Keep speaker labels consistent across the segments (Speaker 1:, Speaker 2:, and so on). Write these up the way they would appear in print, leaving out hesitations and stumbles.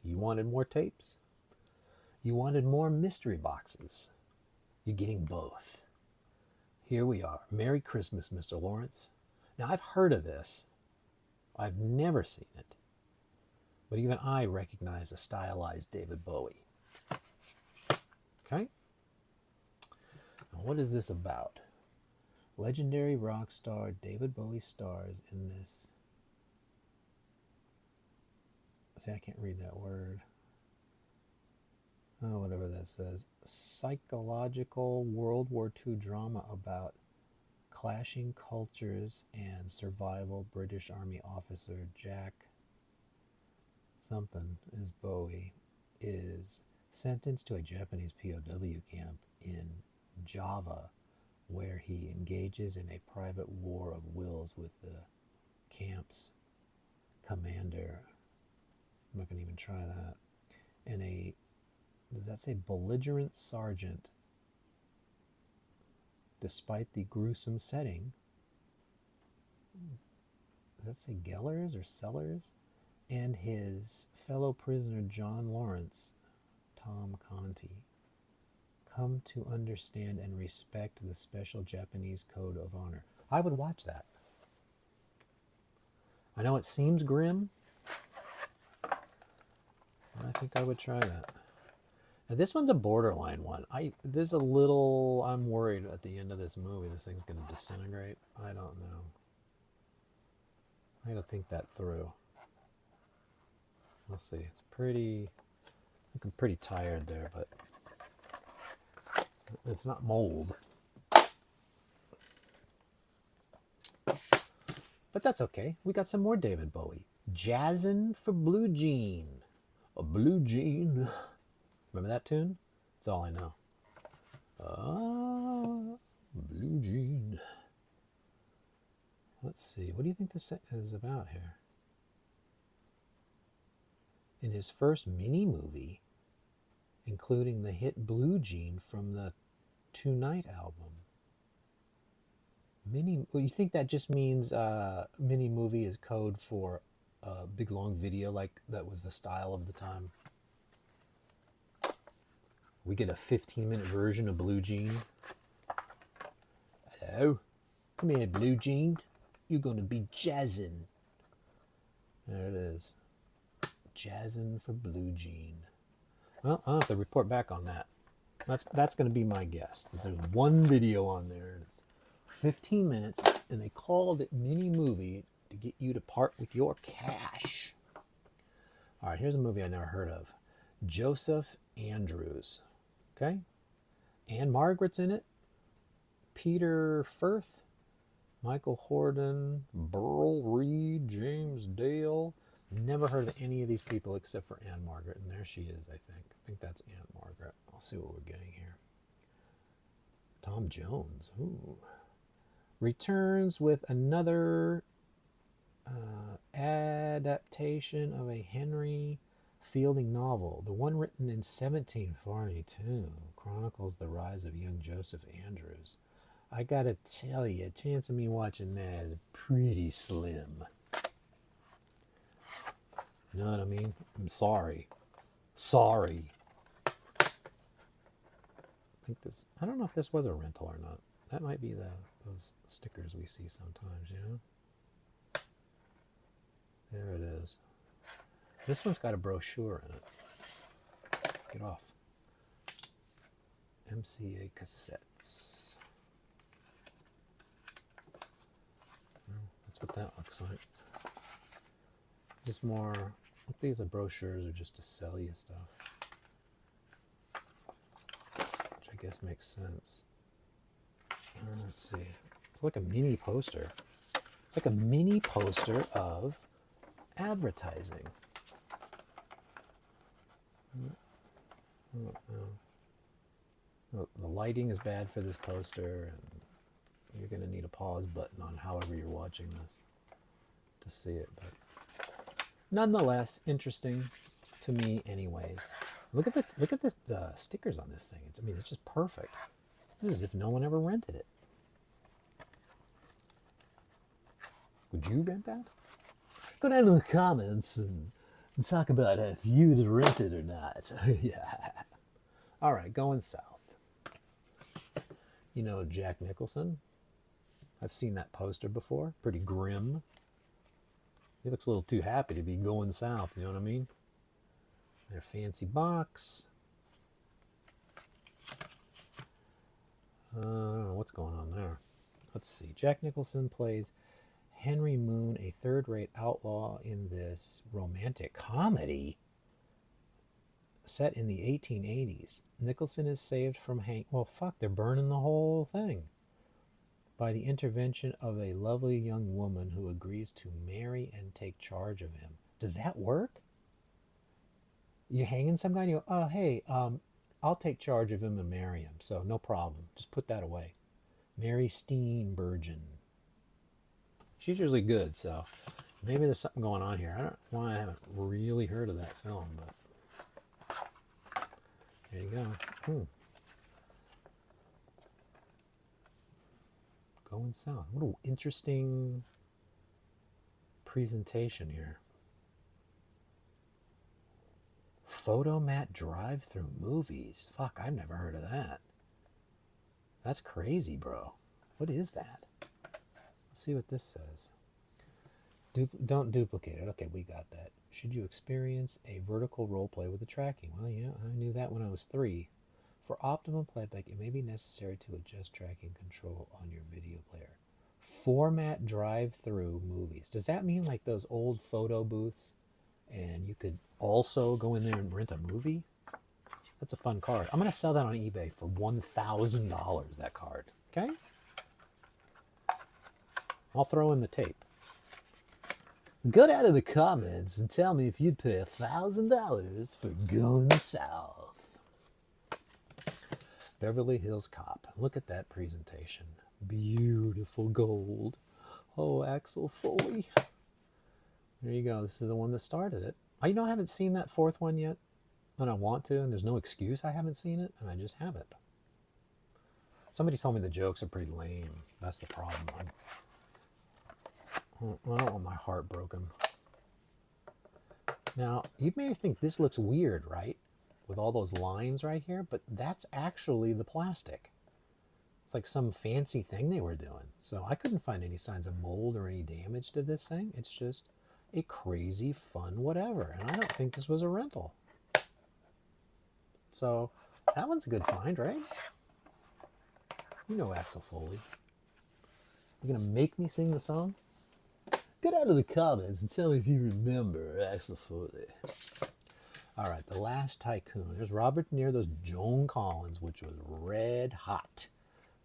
Speaker 1: You wanted more tapes? You wanted more mystery boxes? You're getting both. Here we are. Merry Christmas, Mr. Lawrence. Now, I've heard of this. I've never seen it. But even I recognize a stylized David Bowie. Okay? Now, what is this about? Legendary rock star David Bowie stars in this. See, I can't read that word. Oh, whatever that says. Psychological World War II drama about clashing cultures and survival. British Army officer Jack something is Bowie is sentenced to a Japanese POW camp in Java, where he engages in a private war of wills with the camp's commander. I'm not going to even try that. And a, does that say belligerent sergeant? Despite the gruesome setting, does that say Gellers or Sellers? And his fellow prisoner John Lawrence, Tom Conti, come to understand and respect the special Japanese code of honor. I would watch that. I know it seems grim, but I think I would try that. Now this one's a borderline one. There's a little, I'm worried at the end of this movie this thing's going to disintegrate. I don't know. I got to think that through. We'll see. It's pretty, looking pretty tired there, but it's not mold. But that's okay. We got some more David Bowie. Jazzin' for Blue Jean. A blue jean. Remember that tune? That's all I know. Ah, Blue Jean. Let's see. What do you think this is about here? In his first mini-movie, including the hit Blue Jean from the Tonight album. Well, you think that just means mini-movie is code for a big long video, like that was the style of the time? We get a 15-minute version of Blue Jean. Hello? Come here, Blue Jean. You're going to be jazzin'. There it is. Jazzin' for Blue Jean. Well, I'll have to report back on that. That's going to be my guess. There's one video on there, and it's 15 minutes, and they called it mini movie to get you to part with your cash. All right, here's a movie I never heard of. Joseph Andrews. Okay? Anne Margaret's in it. Peter Firth. Michael Horden. Burl Reed. James Dale. Never heard of any of these people except for Anne Margaret. And there she is, I think. I think that's Anne Margaret. I'll see what we're getting here. Tom Jones. Ooh. Returns with another adaptation of a Henry Fielding novel. The one written in 1742 chronicles the rise of young Joseph Andrews. I gotta tell you, a chance of me watching that is pretty slim. You know what I mean? I'm sorry. Sorry. I don't know if this was a rental or not. That might be those stickers we see sometimes, you know? There it is. This one's got a brochure in it. Get off. MCA cassettes. Well, that's what that looks like. Just more, these are brochures are just to sell you stuff. Which I guess makes sense. Let's see. It's like a mini poster. It's like a mini poster of advertising. I don't know. The lighting is bad for this poster, and you're going to need a pause button on however you're watching this to see it. But nonetheless, interesting to me, anyways. Look at the stickers on this thing. It's just perfect. This is as if no one ever rented it. Would you rent that? Go down to the comments and Let's talk about if you'd rent it or not. Yeah. All right, going south. You know Jack Nicholson? I've seen that poster before. Pretty grim. He looks a little too happy to be going south, you know what I mean? Their fancy box. I don't know what's going on there. Let's see. Jack Nicholson plays Henry Moon, a third-rate outlaw in this romantic comedy set in the 1880s. Nicholson is saved from well, fuck, they're burning the whole thing. By the intervention of a lovely young woman who agrees to marry and take charge of him. Does that work? You're hanging some guy and you go, oh, hey, I'll take charge of him and marry him. So no problem. Just put that away. Mary Steenburgen. She's usually good, so maybe there's something going on here. I don't know why I haven't really heard of that film, but there you go. Going south. What an interesting presentation here. Photomat drive-through movies. Fuck, I've never heard of that. That's crazy, bro. What is that? Let's see what this says. Don't duplicate it. Okay, we got that. Should you experience a vertical role play with the tracking? Well, yeah, I knew that when I was 3. For optimum playback, it may be necessary to adjust tracking control on your video player. Format drive-through movies. Does that mean like those old photo booths and you could also go in there and rent a movie? That's a fun card. I'm going to sell that on eBay for $1,000, that card. Okay? I'll throw in the tape. Go down in the comments and tell me if you'd pay $1,000 for Going South. Beverly Hills Cop. Look at that presentation. Beautiful gold. Oh, Axel Foley. There you go. This is the one that started it. I haven't seen that 4th one yet. And I want to, and there's no excuse I haven't seen it, and I just haven't. Somebody told me the jokes are pretty lame. That's the problem. I don't want my heart broken. Now, you may think this looks weird, right? With all those lines right here, but that's actually the plastic. It's like some fancy thing they were doing. So I couldn't find any signs of mold or any damage to this thing. It's just a crazy, fun whatever. And I don't think this was a rental. So that one's a good find, right? You know Axel Foley. You gonna make me sing the song? Get out of the comments and tell me if you remember Axel Foley. All right, The Last Tycoon. There's Robert De Niro. There's Joan Collins, which was red hot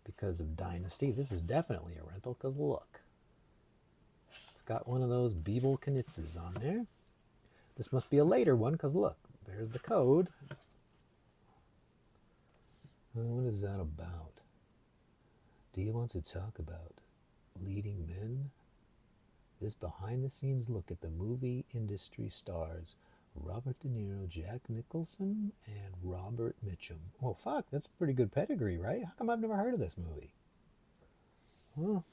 Speaker 1: because of Dynasty. This is definitely a rental because look. It's got one of those Beeble Knitzes on there. This must be a later one because look, there's the code. What is that about? Do you want to talk about leading men? This behind-the-scenes look at the movie industry stars Robert De Niro, Jack Nicholson, and Robert Mitchum. Oh, fuck, that's a pretty good pedigree, right? How come I've never heard of this movie? Well,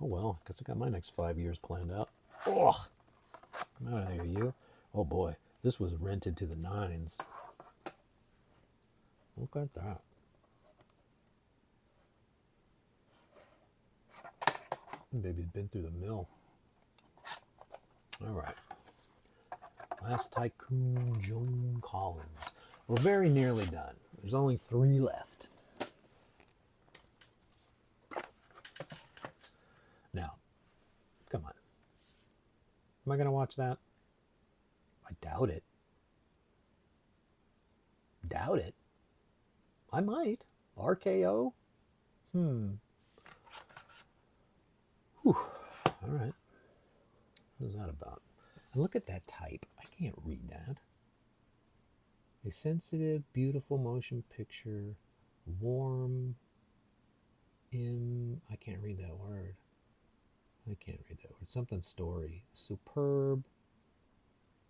Speaker 1: oh well, I guess I got my next 5 years planned out. Oh, come out of here, you. Oh boy, this was rented to the nines. Look at that. Baby's been through the mill. All right. Last Tycoon, Joan Collins. We're very nearly done. There's only 3 left. Now, come on. Am I going to watch that? I doubt it. Doubt it. I might. RKO? Whew. All right. What is that about? And look at that type. I can't read that. A sensitive, beautiful motion picture. Warm. I can't read that word. I can't read that word. Something story. Superb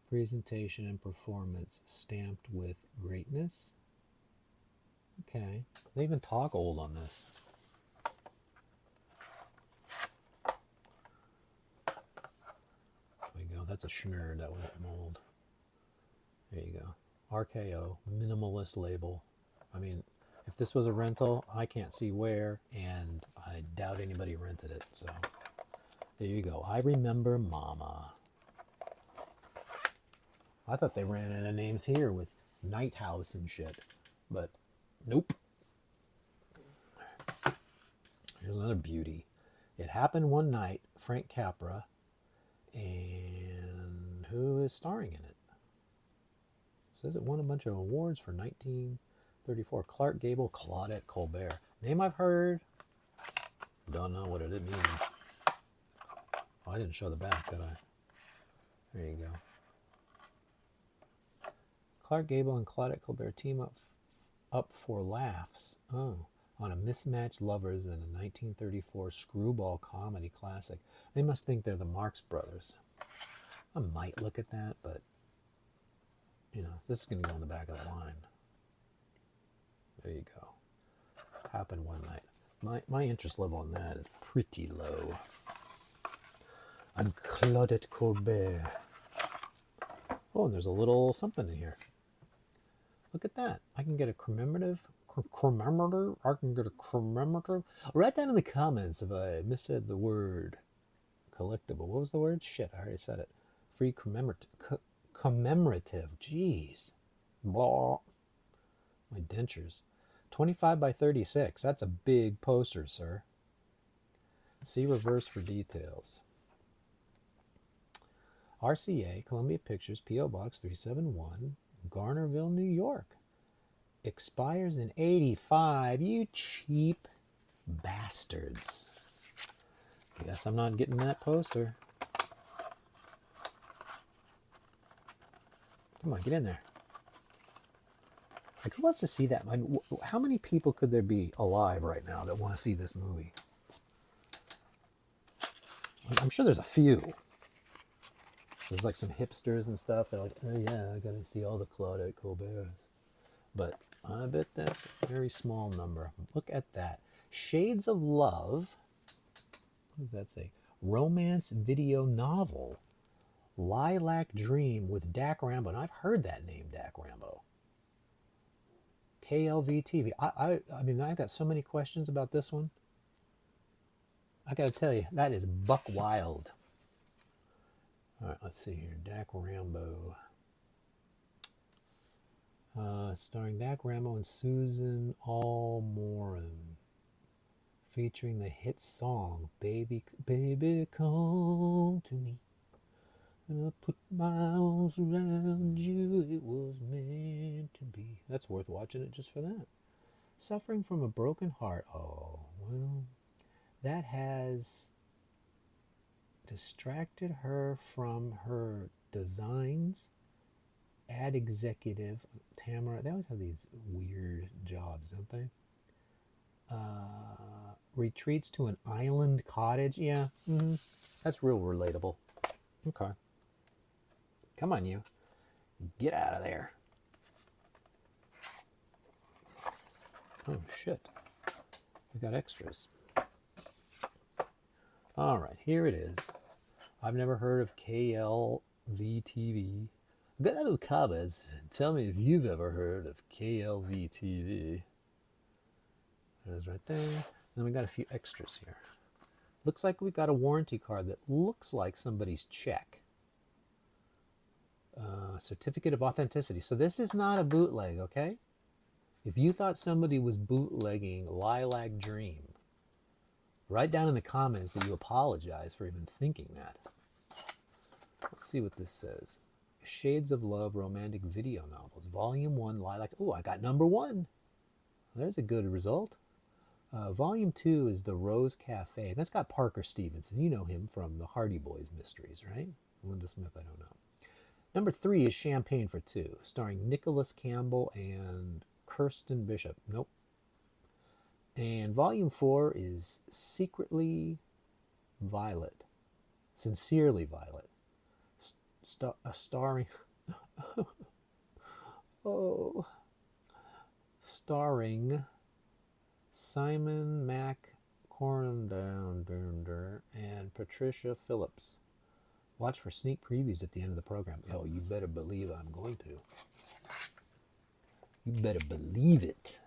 Speaker 1: presentation and performance stamped with greatness. Okay. They even talk old on this. that's a Schnur. That won't mold. There you go. RKO, minimalist label. I mean, if this was a rental, I can't see where, and I doubt anybody rented it. So there you go. I remember Mama. I thought they ran out of names here with Night House and shit, but nope. Here's another beauty. It happened one night. Frank Capra, and who is starring in it? It says it won a bunch of awards for 1934. Clark Gable, Claudette Colbert. Name I've heard. Don't know what it means. Oh, I didn't show the back, did I? There you go. Clark Gable and Claudette Colbert team up for laughs. Oh, on a mismatched lovers in a 1934 screwball comedy classic. They must think they're the Marx Brothers. I might look at that, but you know, this is going to go in the back of the line. There you go. Happened one night. My interest level on that is pretty low. I'm Claudette Colbert. Oh, and there's a little something in here. Look at that. I can get a commemorative. I can get a commemorative. Write down in the comments if I missaid the word collectible. What was the word? Shit, I already said it. Free commemorative. Jeez. Blah. My dentures. 25 by 36. That's a big poster, sir. See reverse for details. RCA, Columbia Pictures, P.O. Box 371, Garnerville, New York. Expires in 85. You cheap bastards. Guess I'm not getting that poster. Come on, get in there. Like, who wants to see that? I mean, how many people could there be alive right now that want to see this movie? I'm sure there's a few. There's like some hipsters and stuff. They're like, oh yeah, I gotta see all the Claudette Colberts. But I bet that's a very small number. Look at that. Shades of Love. What does that say? Romance video novel. Lilac Dream with Dak Rambo. And I've heard that name, Dak Rambo. KLV TV. I mean, I've got so many questions about this one. I gotta tell you, that is buck wild. All right, let's see here. Dak Rambo. Starring Dak Rambo and Susan Allmoran. Featuring the hit song, Baby, Baby, Come to Me. And I put my arms around you. It was meant to be. That's worth watching it just for that. Suffering from a broken heart. Oh, well, that has distracted her from her designs. Ad executive, Tamara. They always have these weird jobs, don't they? Retreats to an island cottage. Yeah, that's real relatable. Okay. Come on, you. Get out of there. Oh, shit. We got extras. All right, here it is. I've never heard of KLV-TV. Get out of the comments and tell me if you've ever heard of KLV-TV. There's right there. Then we got a few extras here. Looks like we got a warranty card that looks like somebody's check. Certificate of authenticity. So this is not a bootleg, okay? If you thought somebody was bootlegging Lilac Dream, write down in the comments that you apologize for even thinking that. Let's see what this says. Shades of Love romantic video novels. Volume 1, Lilac. Oh, I got number 1. There's a good result. Volume 2 is The Rose Cafe. That's got Parker Stevenson. You know him from the Hardy Boys mysteries, right? Linda Smith, I don't know. Number 3 is Champagne for Two, starring Nicholas Campbell and Kirsten Bishop. Nope. And Volume 4 is Secretly Violet. Sincerely Violet. Starring... oh... Starring Simon McCornander and Patricia Phillips. Watch for sneak previews at the end of the program. Oh, you better believe I'm going to. You better believe it.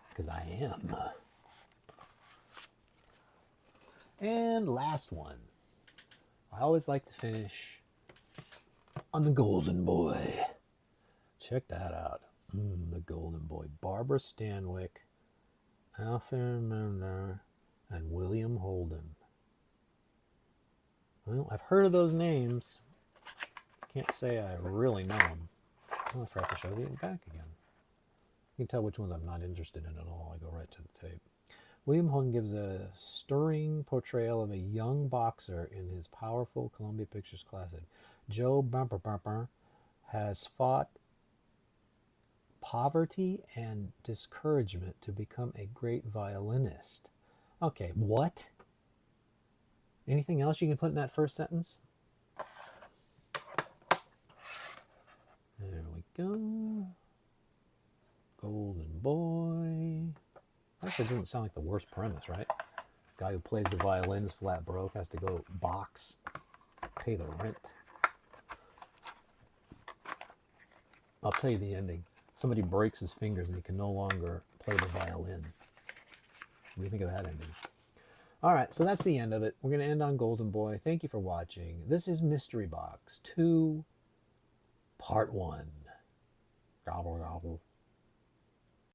Speaker 1: Because I am. And last one. I always like to finish on the Golden Boy. Check that out. The Golden Boy. Barbara Stanwyck, Alfred Milner, and William Holden. Well, I've heard of those names. Can't say I really know them. I forgot to show the back again. You can tell which ones I'm not interested in at all. I go right to the tape. William Holden gives a stirring portrayal of a young boxer in his powerful Columbia Pictures classic. Joe Bumper has fought poverty and discouragement to become a great violinist. Okay, what? Anything else you can put in that first sentence? There we go. Golden Boy. Actually, it doesn't sound like the worst premise, right? Guy who plays the violin is flat broke, has to go box, pay the rent. I'll tell you the ending. Somebody breaks his fingers and he can no longer play the violin. What do you think of that ending? All right, so that's the end of it. We're going to end on Golden Boy. Thank you for watching. This is Mystery Box 2, Part 1. Gobble, gobble.